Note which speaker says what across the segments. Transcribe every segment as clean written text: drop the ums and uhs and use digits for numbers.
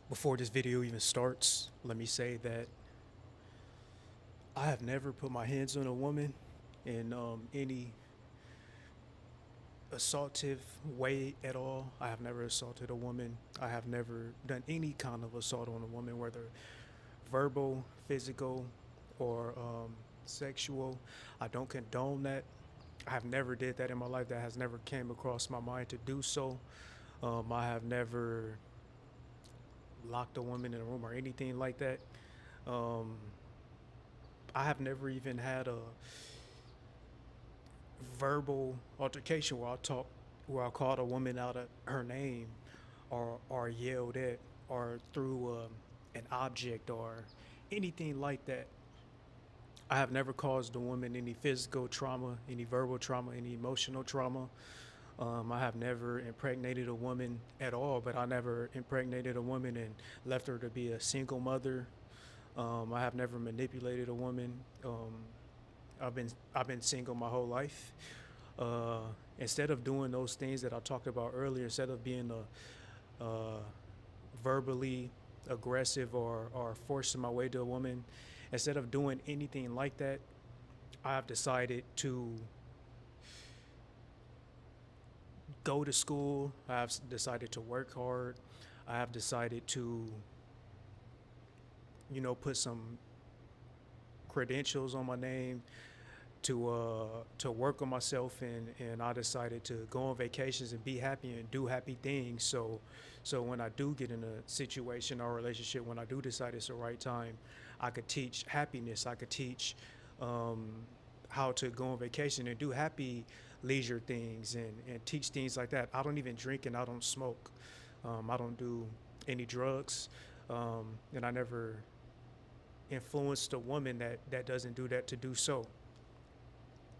Speaker 1: Before this video even starts, let me say that I have never put my hands on a woman in any assaultive way at all. I have never assaulted a woman. I have never done any kind of assault on a woman, whether verbal, physical, or sexual. I don't condone that. I have never did that in my life. That has never came across my mind to do so. I have never locked a woman in a room or anything like that. Um, I have never even had a verbal altercation where I called a woman out of her name, or yelled at, or threw an object or anything like that. I have never caused a woman any physical trauma, any verbal trauma, any emotional trauma. I have never impregnated a woman at all, but I never impregnated a woman and left her to be a single mother. I have never manipulated a woman. I've been single my whole life. Instead of doing those things that I talked about earlier, instead of being a verbally aggressive or forcing my way to a woman, instead of doing anything like that, I have decided to go to school. I have decided to work hard. I have decided to, put some credentials on my name, to work on myself, and I decided to go on vacations and be happy and do happy things. So when I do get in a situation or relationship, when I do decide it's the right time, I could teach happiness. I could teach um, how to go on vacation and do happy leisure things, and teach things like that. I don't even drink and I don't smoke. I don't do any drugs, and I never influenced a woman that doesn't do that to do so.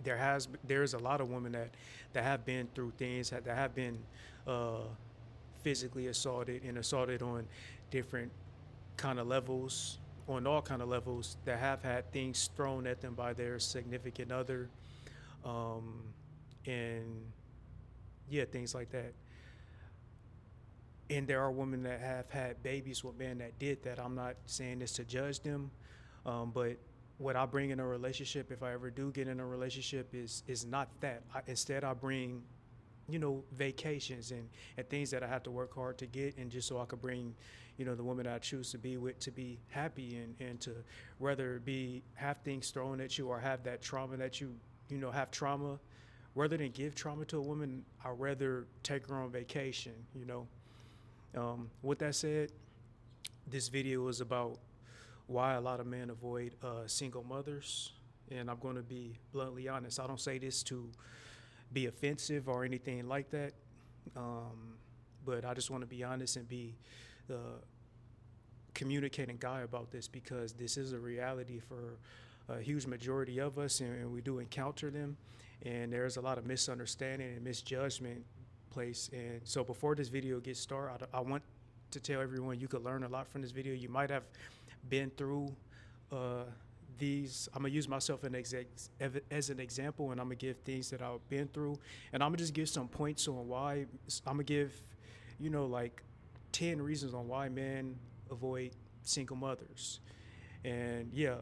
Speaker 1: There's a lot of women that have been through things, that have been uh, physically assaulted and assaulted on different kind of levels, on all kind of levels, that have had things thrown at them by their significant other, um, and yeah, things like that. And there are women that have had babies with men that did that. I'm not saying this to judge them, but what I bring in a relationship, if I ever do get in a relationship, is not that. Instead, I bring, vacations and things that I have to work hard to get, and just so I could bring, the woman I choose to be with to be happy, and to rather be have things thrown at you or have that trauma that have trauma. Rather than give trauma to a woman, I'd rather take her on vacation. With that said, this video is about why a lot of men avoid single mothers. And I'm going to be bluntly honest. I don't say this to be offensive or anything like that. Um, but I just want to be honest and be the communicating guy about this, because this is a reality for a huge majority of us, and we do encounter them. And there's a lot of misunderstanding and misjudgment place. And so before this video gets started, I want to tell everyone you could learn a lot from this video. You might have been through uh, these. I'm gonna use myself as an example, and I'm gonna give things that I've been through, and I'm gonna just give some points on why. I'm gonna give, like 10 reasons on why men avoid single mothers. And yeah,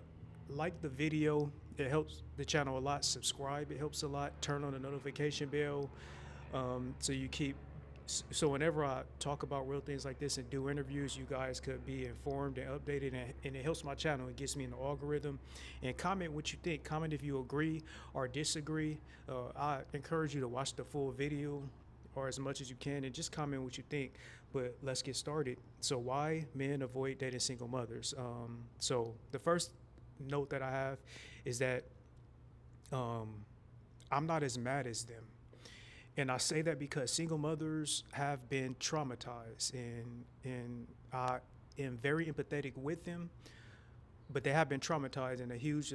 Speaker 1: like the video, it helps the channel a lot. Subscribe, it helps a lot. Turn on the notification bell, so you keep so whenever I talk about real things like this and do interviews, you guys could be informed and updated, and it helps my channel. It gets me in the algorithm. And comment what you think. Comment if you agree or disagree. I encourage you to watch the full video, or as much as you can, and just comment what you think. But let's get started. So why men avoid dating single mothers? So the first note that I have is that um, I'm not as mad as them. And I say that because single mothers have been traumatized, and I am very empathetic with them, but they have been traumatized, and a huge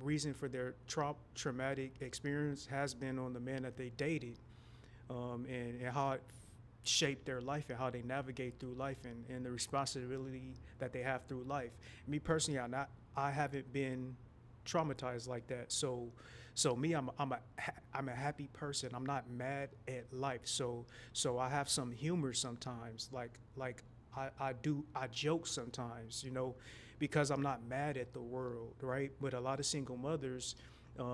Speaker 1: reason for their traumatic experience has been on the man that they dated, and how it shaped their life and how they navigate through life, and the responsibility that they have through life. Me personally, I haven't been traumatized like that. So me, I'm a happy person. I'm not mad at life. So I have some humor sometimes. Like I joke sometimes, because I'm not mad at the world, right? But a lot of single mothers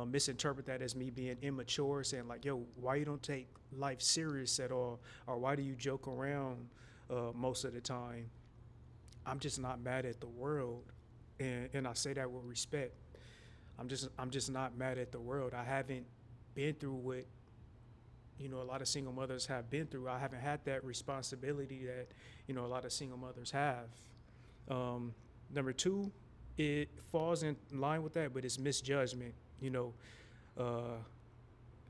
Speaker 1: misinterpret that as me being immature, saying like, "Yo, why you don't take life serious at all, or why do you joke around most of the time?" I'm just not mad at the world, and I say that with respect. I'm just not mad at the world. I haven't been through what a lot of single mothers have been through. I haven't had that responsibility that a lot of single mothers have. Um, Number two, it falls in line with that, but it's misjudgment. Uh,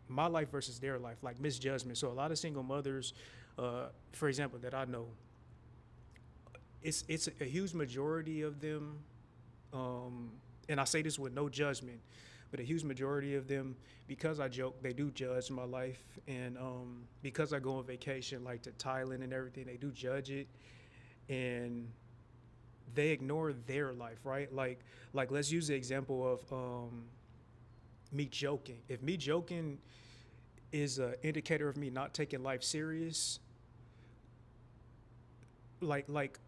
Speaker 1: my life versus their life, like misjudgment. So a lot of single mothers, for example, that I know, it's a huge majority of them, um, and I say this with no judgment, but a huge majority of them, because I joke, they do judge my life, and because I go on vacation, like to Thailand and everything, they do judge it, and they ignore their life, right? Like let's use the example of me joking. If me joking is an indicator of me not taking life serious, like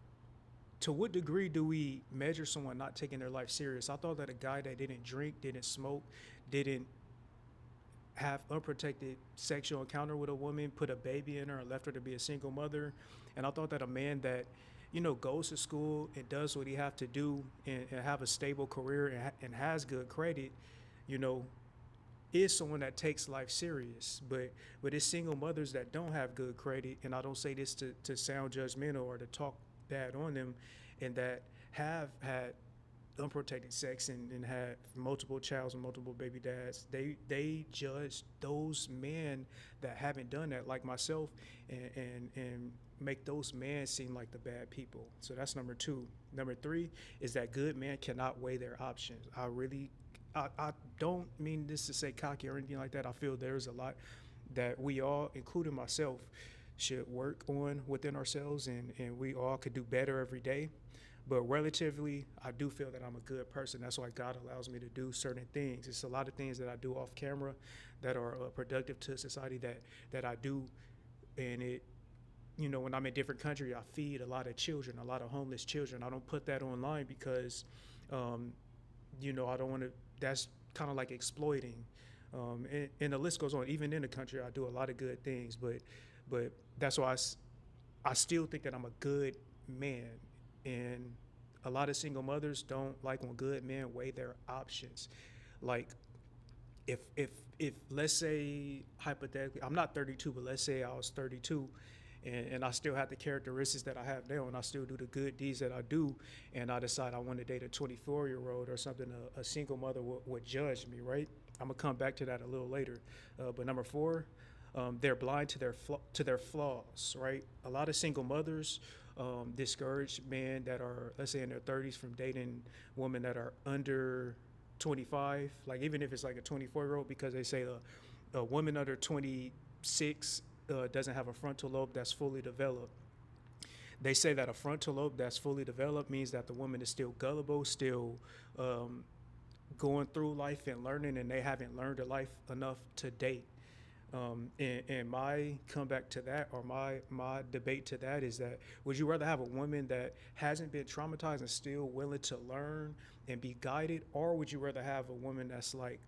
Speaker 1: to what degree do we measure someone not taking their life serious? I thought that a guy that didn't drink, didn't smoke, didn't have unprotected sexual encounter with a woman, put a baby in her, and left her to be a single mother. And I thought that a man that, goes to school and does what he have to do, and have a stable career, and has good credit, you know, is someone that takes life serious. But it's single mothers that don't have good credit, and I don't say this to sound judgmental or to talk bad on them, and that have had unprotected sex, and had multiple childs and multiple baby dads. They judge those men that haven't done that, like myself, and make those men seem like the bad people. So that's number two. Number three is that good men cannot weigh their options. I don't mean this to say cocky or anything like that. I feel there's a lot that we all, including myself, should work on within ourselves, and we all could do better every day. But relatively, I do feel that I'm a good person. That's why God allows me to do certain things. It's a lot of things that I do off camera that are productive to society, that I do. And when I'm in different country, I feed a lot of children, a lot of homeless children. I don't put that online because, I don't want to, that's kind of like exploiting. And the list goes on. Even in the country, I do a lot of good things. But that's why I still think that I'm a good man. And a lot of single mothers don't like when good men weigh their options. Like if let's say hypothetically, I'm not 32, but let's say I was 32, and I still have the characteristics that I have now, and I still do the good deeds that I do, and I decide I want to date a 24-year-old or something, a single mother would judge me, right? I'm gonna come back to that a little later. But number four, they're blind to their flaws, right? A lot of single mothers discourage men that are, let's say, in their 30s from dating women that are under 25, like even if it's like a 24-year-old, because they say a woman under 26 doesn't have a frontal lobe that's fully developed. They say that a frontal lobe that's fully developed means that the woman is still gullible, still going through life and learning, and they haven't learned a life enough to date. And my comeback to that, or my debate to that, is that would you rather have a woman that hasn't been traumatized and still willing to learn and be guided, or would you rather have a woman that's like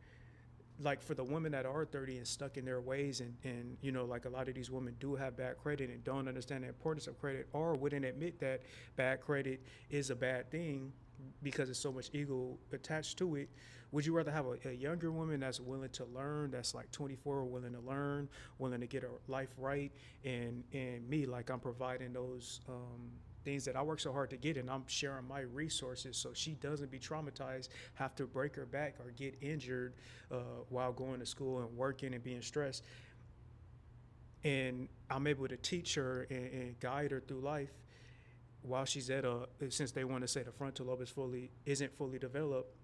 Speaker 1: for the women that are 30 and stuck in their ways, and like a lot of these women do have bad credit and don't understand the importance of credit, or wouldn't admit that bad credit is a bad thing because there's so much ego attached to it. Would you rather have a younger woman that's willing to learn, that's like 24, willing to learn, willing to get her life right, and me, like I'm providing those things that I work so hard to get, and I'm sharing my resources so she doesn't be traumatized, have to break her back or get injured while going to school and working and being stressed. And I'm able to teach her and guide her through life while she's at since they want to say the frontal lobe isn't fully developed,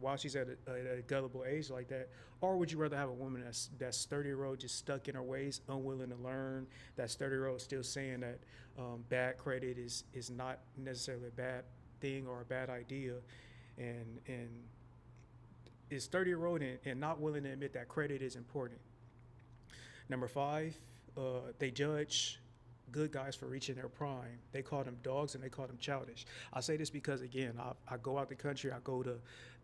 Speaker 1: while she's at a gullible age like that? Or would you rather have a woman that's 30-year-old just stuck in her ways, unwilling to learn, that's 30-year-old still saying that bad credit is not necessarily a bad thing or a bad idea, and is 30-year-old and not willing to admit that credit is important? Number five, they judge good guys for reaching their prime. They call them dogs and they call them childish. I say this because, again, I go out the country, I go to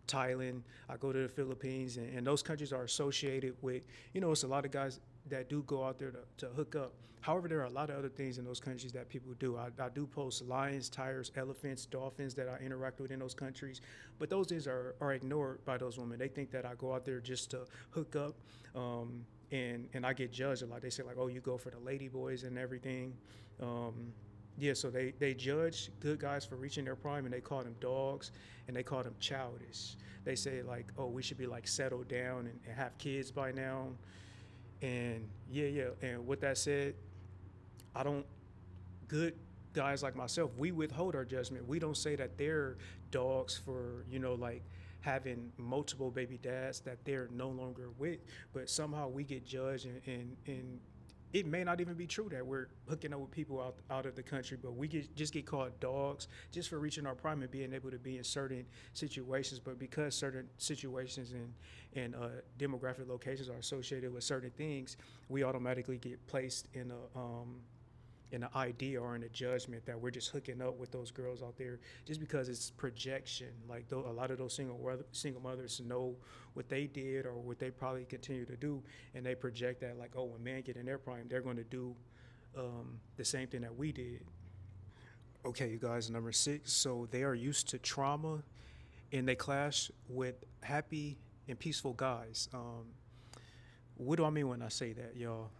Speaker 1: Thailand, I go to the Philippines, and those countries are associated with, it's a lot of guys that do go out there to hook up. However, there are a lot of other things in those countries that people do. I do post lions, tigers, elephants, dolphins that I interact with in those countries, but those things are ignored by those women. They think that I go out there just to hook up, and I get judged a lot. They say like, oh, you go for the lady boys and everything. Yeah, so they judge good guys for reaching their prime, and they call them dogs, and they call them childish. They say like, oh, we should be like settled down and have kids by now. And yeah. And with that said, I don't good guys like myself, we withhold our judgment. We don't say that they're dogs for, like having multiple baby dads that they're no longer with, but somehow we get judged, and it may not even be true that we're hooking up with people out of the country, but we just get called dogs just for reaching our prime and being able to be in certain situations. But because certain situations and demographic locations are associated with certain things, we automatically get placed in an idea or in a judgment that we're just hooking up with those girls out there just because it's projection. Like a lot of those single mothers know what they did or what they probably continue to do, and they project that like, oh, when men get in their prime, they're going to do the same thing that we did. Okay, you guys, number 6. So they are used to trauma, and they clash with happy and peaceful guys. What do I mean when I say that, y'all?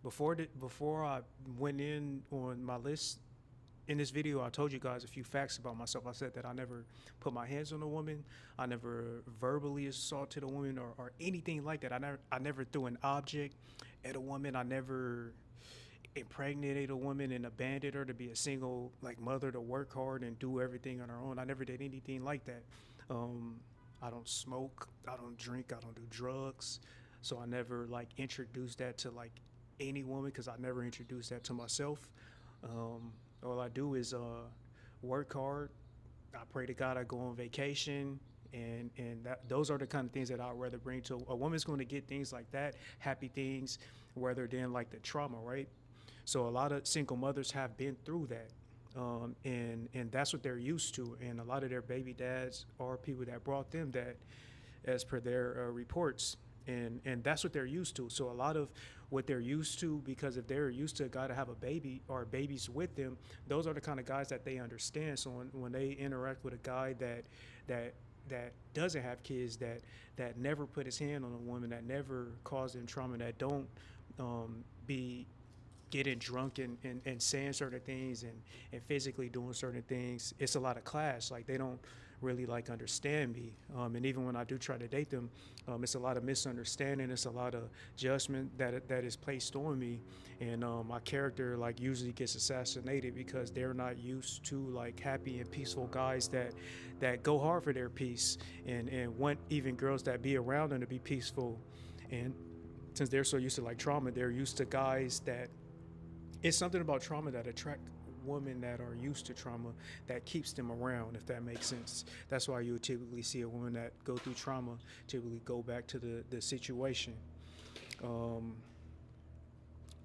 Speaker 1: Before I went in on my list in this video, I told you guys a few facts about myself. I said that I never put my hands on a woman, I never verbally assaulted a woman or anything like that. I never threw an object at a woman. I never impregnated a woman and abandoned her to be a single like mother to work hard and do everything on her own. I never did anything like that. Um, I don't smoke, I don't drink, I don't do drugs. So I never like introduced that to like any woman because I never introduced that to myself. All I do is work hard. I pray to God I go on vacation, and those are the kind of things that I'd rather bring to a woman's going to get things like that, happy things, rather than like the trauma, right? So a lot of single mothers have been through that. And that's what they're used to, and a lot of their baby dads are people that brought them that, as per their reports, and that's what they're used to. So a lot of what they're used to, because if they're used to a guy to have a baby or babies with them, those are the kind of guys that they understand. So when they interact with a guy that that doesn't have kids, that never put his hand on a woman, that never caused them trauma, that don't be getting drunk and saying certain things and physically doing certain things, it's a lot of clash. Like they don't really like understand me. And even when I do try to date them, it's a lot of misunderstanding. It's a lot of judgment that is placed on me. And my character like usually gets assassinated because they're not used to like happy and peaceful guys that go hard for their peace and want even girls that be around them to be peaceful. And since they're so used to like trauma, they're used to guys that it's something about trauma that attract women that are used to trauma that keeps them around, if that makes sense. That's why you would typically see a woman that go through trauma typically go back to the situation. Um,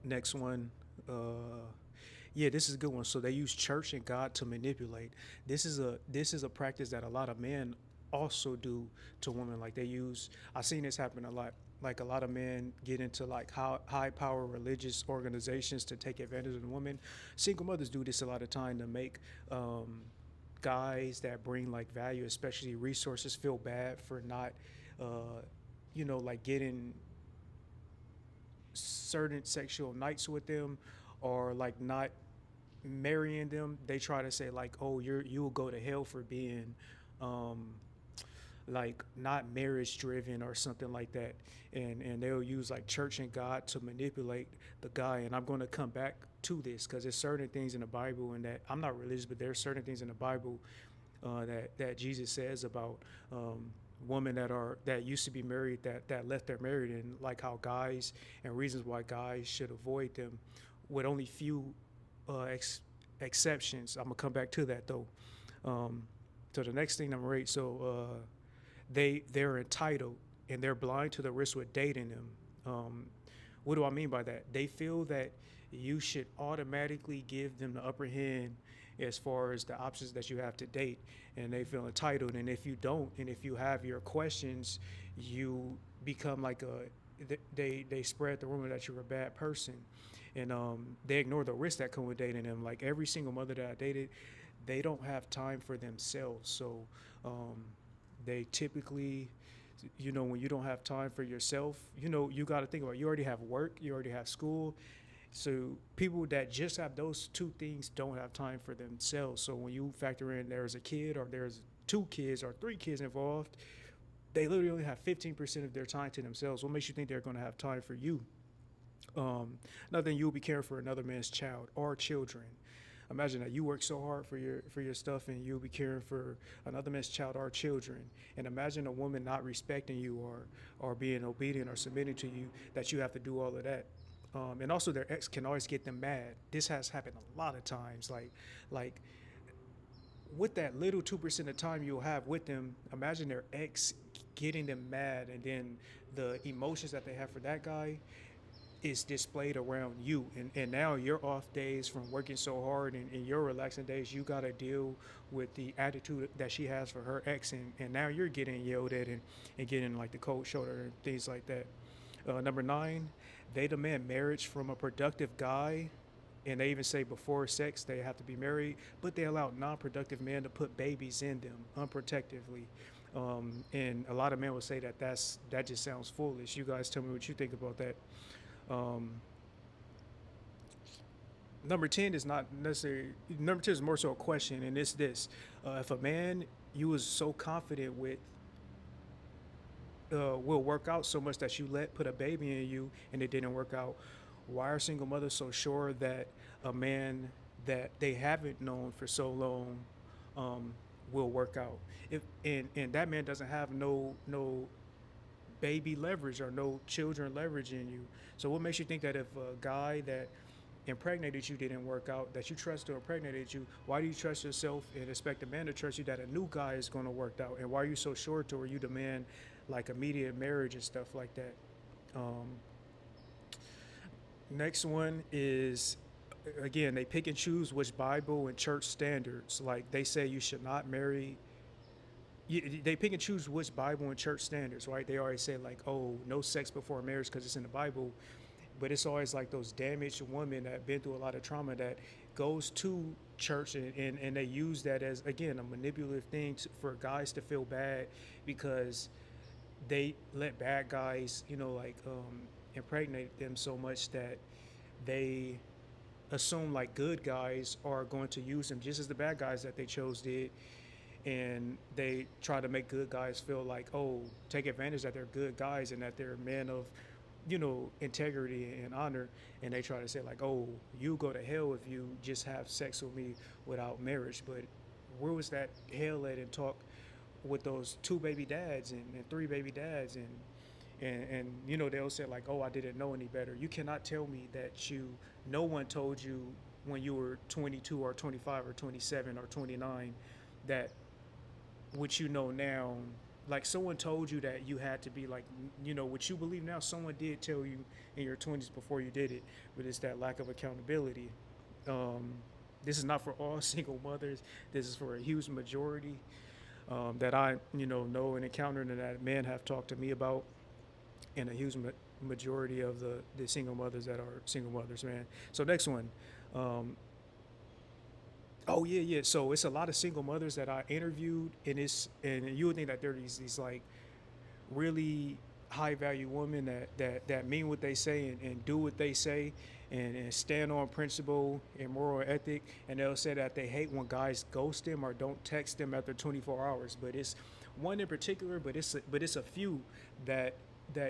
Speaker 1: Next one. Yeah, this is a good one. So they use church and God to manipulate. This is a practice that a lot of men also do to women. Like they use, I've seen this happen a lot. Like a lot of men get into like high power religious organizations to take advantage of the women. Single mothers do this a lot of time to make guys that bring like value, especially resources, feel bad for not, like getting certain sexual nights with them, or like not marrying them. They try to say like, oh, you will go to hell for being um, like not marriage driven or something like that, and they'll use like church and God to manipulate the guy. And I'm going to come back to this because there's certain things in the Bible, and that I'm not religious, but there's certain things in the Bible that Jesus says about women that used to be married that left their married, and like how guys and reasons why guys should avoid them, with only few exceptions. I'm gonna come back to that though. So the next thing, number 8. So they're entitled and they're blind to the risk with dating them. What do I mean by that? They feel that you should automatically give them the upper hand as far as the options that you have to date, and they feel entitled. And if you don't, and if you have your questions, you become like a they spread the rumor that you're a bad person, and they ignore the risks that come with dating them. Like every single mother that I dated, they don't have time for themselves, so um, they typically, when you don't have time for yourself, you got to think about, you already have work, you already have school. So people that just have those two things don't have time for themselves. So when you factor in there's a kid or there's two kids or three kids involved, they literally only have 15% of their time to themselves. What makes you think they're going to have time for you? Another thing, you'll be caring for another man's child or children. Imagine that you work so hard for your stuff, and you'll be caring for another man's child or children. And imagine a woman not respecting you or being obedient or submitting to you, that you have to do all of that. And also, their ex can always get them mad. This has happened a lot of times. Like with that little 2% of time you'll have with them, imagine their ex getting them mad, and then the emotions that they have for that guy is displayed around you. And now your off days from working so hard, and your relaxing days, you got to deal with the attitude that she has for her ex, and now you're getting yelled at, and getting like the cold shoulder and things like that. Number nine, they demand marriage from a productive guy, and they even say before sex they have to be married, but they allow non-productive men to put babies in them unprotectively. And a lot of men will say that just sounds foolish. You guys tell me what you think about that. um, Number 10 is not necessarily, number 10 is more so a question, and it's this: if a man you was so confident with will work out so much that you let put a baby in you and it didn't work out, why are single mothers so sure that a man that they haven't known for so long um, will work out? If and that man doesn't have no baby leverage or no children leverage in you. So what makes you think that if a guy that impregnated you didn't work out, that you trust to impregnated you, why do you trust yourself and expect a man to trust you that a new guy is going to work out? And why are you so sure to where you demand like immediate marriage and stuff like that? Um, Next one is, again, they pick and choose which Bible and church standards. Like they say you should not marry. They pick and choose which Bible and church standards, right? They always say like, oh, no sex before marriage because it's in the Bible, but it's always like those damaged women that been through a lot of trauma that goes to church, and they use that as, again, a manipulative thing for guys to feel bad because they let bad guys, like impregnate them so much that they assume like good guys are going to use them just as the bad guys that they chose did. And they try to make good guys feel like, oh, take advantage that they're good guys and that they're men of, integrity and honor. And they try to say like, oh, you go to hell if you just have sex with me without marriage. But where was that hell at, and talk with those two baby dads and three baby dads, and they'll say like, oh, I didn't know any better. You cannot tell me that no one told you when you were 22 or 25 or 27 or 29 that what you know now. Like someone told you that you had to be like, what you believe now, someone did tell you in your 20s before you did it. But it's that lack of accountability. um, this is not for all single mothers. This is for a huge majority that I know and encountered, and that men have talked to me about, and a huge majority of the single mothers that are single mothers, man. So next one. um, Oh yeah, yeah. So it's a lot of single mothers that I interviewed, and you would think that they're these like really high value women that mean what they say, and do what they say, and stand on principle and moral ethic. And they'll say that they hate when guys ghost them or don't text them after 24 hours. But it's one in particular, but it's a few that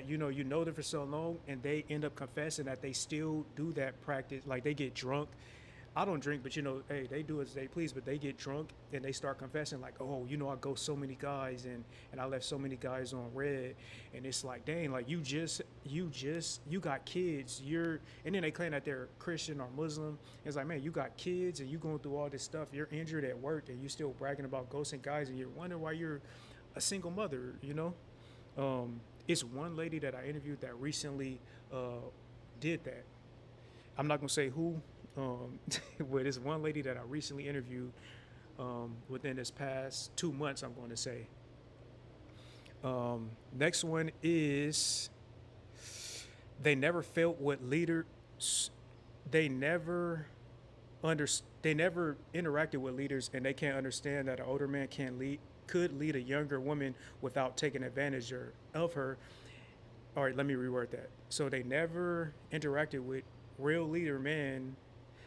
Speaker 1: you know them for so long, and they end up confessing that they still do that practice. Like they get drunk. I don't drink, but hey, they do as they please. But they get drunk and they start confessing, like, oh, I go so many guys, and I left so many guys on red, and it's like, dang, like you got kids, and then they claim that they're Christian or Muslim. It's like, man, you got kids and you going through all this stuff. You're injured at work, and you still bragging about ghosting guys, and you're wondering why you're a single mother. It's one lady that I interviewed that recently did that. I'm not gonna say who, but it's one lady that I recently interviewed within this past 2 months. I'm going to say. Next one is they never felt what leaders. They never under. They never interacted with leaders, and they can't understand that an older man can lead could lead a younger woman without taking advantage of her. All right, let me reword that. So they never interacted with real leader men,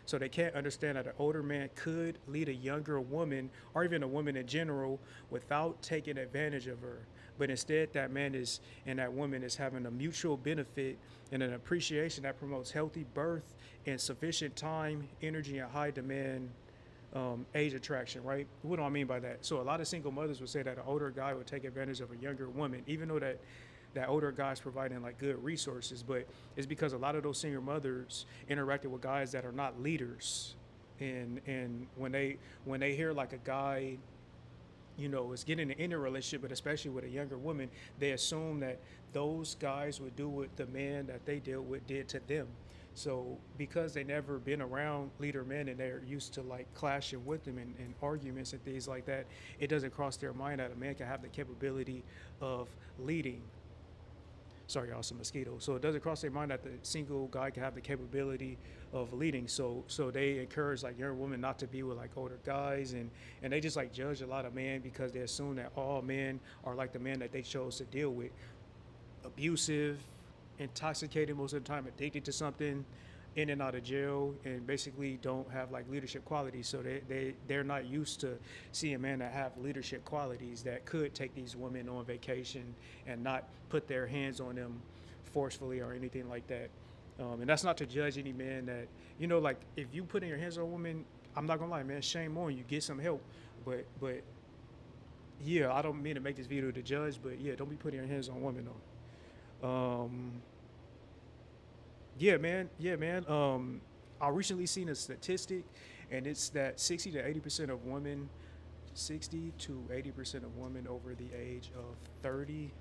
Speaker 1: so they can't understand that an older man could lead a younger woman or even a woman in general without taking advantage of her. But instead, that man is and that woman is having a mutual benefit and an appreciation that promotes healthy birth and sufficient time, energy, and high demand age attraction, right? What do I mean by that? So a lot of single mothers would say that an older guy would take advantage of a younger woman, even though that older guy's providing like good resources, but it's because a lot of those single mothers interacted with guys that are not leaders, and when they hear like a guy, is getting in a relationship, but especially with a younger woman, they assume that those guys would do what the man that they dealt with did to them. So because they never been around leader men and they're used to like clashing with them and arguments and things like that, it doesn't cross their mind that a man can have the capability of leading. Sorry, y'all, some mosquitoes. So it doesn't cross their mind that the single guy can have the capability of leading. So they encourage like younger women not to be with like older guys, and they just like judge a lot of men because they assume that all men are like the man that they chose to deal with, abusive, intoxicated most of the time, addicted to something, in and out of jail, and basically don't have like leadership qualities. So they're not used to seeing men that have leadership qualities that could take these women on vacation and not put their hands on them forcefully or anything like that. And that's not to judge any man that, like if you put in your hands on a woman, I'm not gonna lie, man, shame on you, get some help. But yeah, I don't mean to make this video to judge, but yeah, don't be putting your hands on women though. Yeah, man. Yeah, man. I recently seen a statistic, and it's that 60 to 80% of women over the age of 30.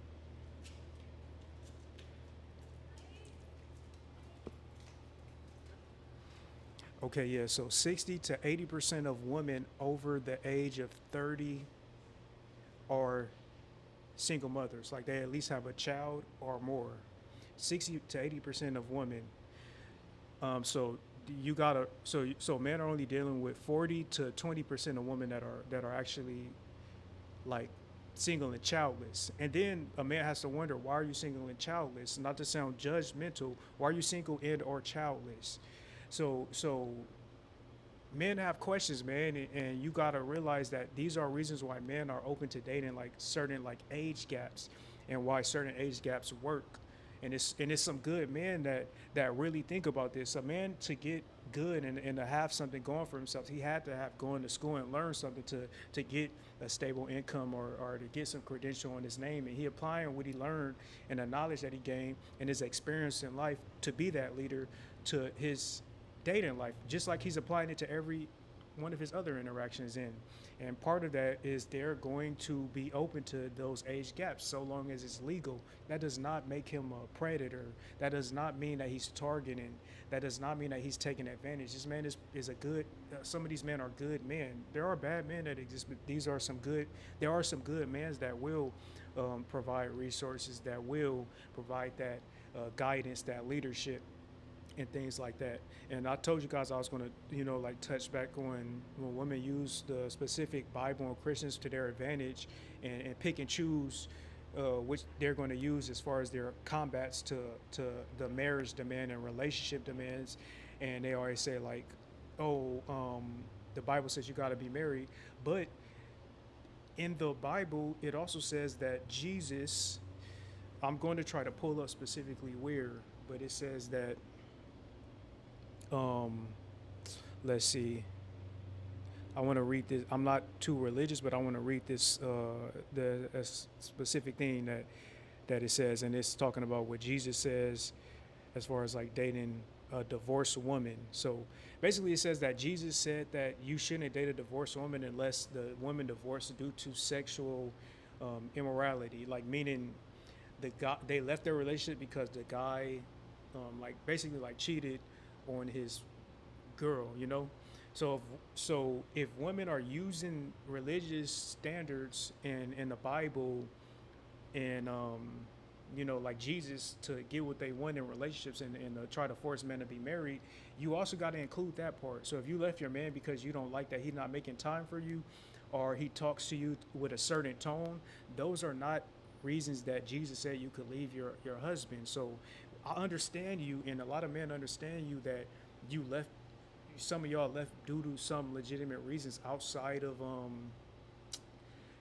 Speaker 1: Okay, yeah. So 60 to 80% of women over the age of 30 are single mothers. Like they at least have a child or more. 60 to 80% of women. So you gotta so men are only dealing with 40 to 20% of women that are actually like single and childless. And then a man has to wonder, why are you single and childless? Not to sound judgmental, why are you single and or childless? So men have questions, man, and you gotta realize that these are reasons why men are open to dating like certain like age gaps, and why certain age gaps work. And it's some good men that really think about this. A man to get good and to have something going for himself, he had to have gone to school and learn something to get a stable income or to get some credential on his name. And he applying what he learned and the knowledge that he gained and his experience in life to be that leader to his dating life, just like he's applying it to every one of his other interactions in. And part of that is they're going to be open to those age gaps so long as it's legal. That does not make him a predator. That does not mean that he's targeting. That does not mean that he's taking advantage. This man is a good, some of these men are good men. There are bad men that exist, but there are some good men that will provide resources, that will provide that guidance, that leadership, and things like that. And I told you guys I was going to, like touch back on when women use the specific Bible and Christians to their advantage and pick and choose which they're going to use as far as their combats to the marriage demand and relationship demands. And they always say like, oh, the Bible says you got to be married. But in the Bible, it also says that Jesus, I'm going to try to pull up specifically where, but it says that, um, let's see. I want to read this. I'm not too religious, but I want to read this the a specific thing that it says, and it's talking about what Jesus says as far as like dating a divorced woman. So basically, it says that Jesus said that you shouldn't date a divorced woman unless the woman divorced due to sexual immorality, like meaning the guy they left their relationship because the guy like basically like cheated on his girl, you know. So if women are using religious standards in the Bible and like Jesus to get what they want in relationships and try to force men to be married, you also got to include that part. So if you left your man because you don't like that he's not making time for you, or he talks to you with a certain tone, those are not reasons that Jesus said you could leave your husband. So I understand you, and a lot of men understand you that you left. Some of y'all left due to some legitimate reasons outside of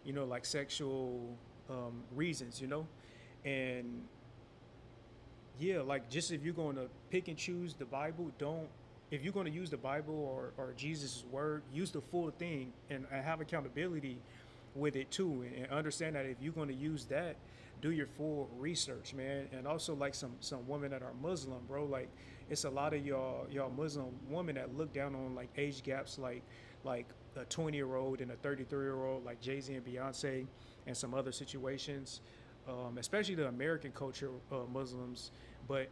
Speaker 1: like sexual reasons, and yeah, like just if you're going to pick and choose the Bible, don't. If you're going to use the Bible or Jesus' word, use the full thing and have accountability with it too, and understand that if you're going to use that, do your full research, man. And also like some women that are Muslim, bro. Like it's a lot of y'all Muslim women that look down on like age gaps, like a 20-year-old and a 33-year-old, like Jay Z and Beyonce, and some other situations, especially the American culture, Muslims. But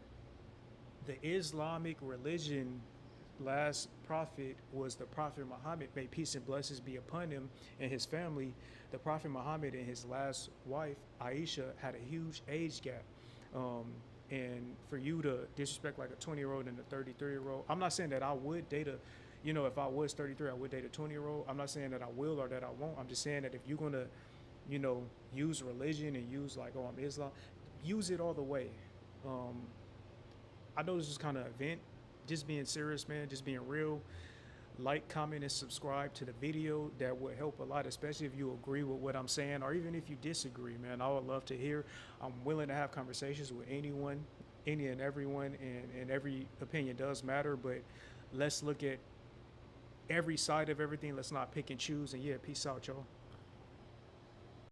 Speaker 1: the Islamic religion, last prophet was the Prophet Muhammad, may peace and blessings be upon him and his family. The Prophet Muhammad and his last wife, Aisha, had a huge age gap. Um, and for you to disrespect like a 20-year-old and a 33-year-old, I'm not saying that I would date a, if I was 33, I would date a 20-year-old. I'm not saying that I will or that I won't. I'm just saying that if you're going to, use religion and use like, oh, I'm Islam, use it all the way. Um, I know this is kind of a vent, just being serious, man, just being real. Like, comment, and subscribe to the video. That would help a lot, especially if you agree with what I'm saying, or even if you disagree, man. I would love to hear. I'm willing to have conversations with anyone, any and everyone, and every opinion does matter. But let's look at every side of everything. Let's not pick and choose. And yeah, peace out, y'all.